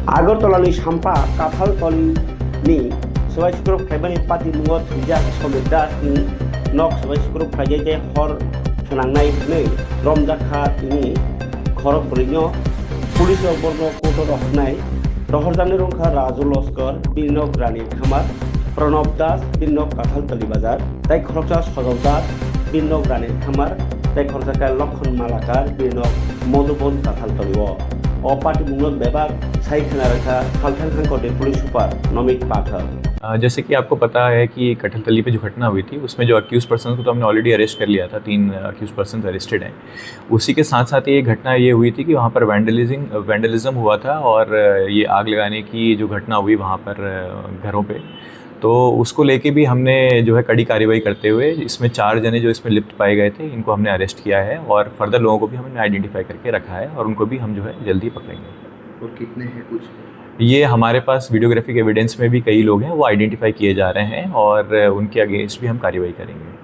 आगरतलानि साम्पा काथालतलिनि सबाय सुक्रब खायबानि पार्टी मुङाव थैजा समित दासनि नक सबाय सुक्रब खायजाय हर सोनांनाय नै रमजाखा इनि खरबरिनो पुलिस बर्न कोर्ट हरनाय रहरजानि रंखा राजु लस्कर बिरनक रानी खामार प्रणब दास बिरनक काथालतली बाजार ताई खरचा सजल दास बिरनक रानी खामार ताई खरचा लक्षण मालाकार बिरनक मधुबन काथालतली और पार्टी मुंगल बेबार साई खनारखा खालथान खान कोटे पुलिस सुपर नमित पाठक। जैसे कि आपको पता है कि कटहलतली पे जो घटना हुई थी उसमें जो अक्यूज पर्सन को तो हमने ऑलरेडी अरेस्ट कर लिया था, 3 अक्यूज पर्सन अरेस्टेड हैं। उसी के साथ साथ ये घटना ये हुई थी कि वहाँ पर वैंडलिज्म हुआ था और ये आग लगाने की जो घटना हुई वहाँ पर घरों पे, तो उसको लेके भी हमने जो है कड़ी कार्रवाई करते हुए इसमें 4 जने जो इसमें लिप्त पाए गए थे इनको हमने अरेस्ट किया है और फर्दर लोगों को भी हमने आइडेंटिफाई करके रखा है और उनको भी हम जो है जल्दी पकड़ेंगे। और कितने हैं कुछ? ये हमारे पास वीडियोग्राफिक एविडेंस में भी कई लोग हैं वो आइडेंटिफाई किए जा रहे हैं और उनके अगेंस्ट भी हम कार्रवाई करेंगे।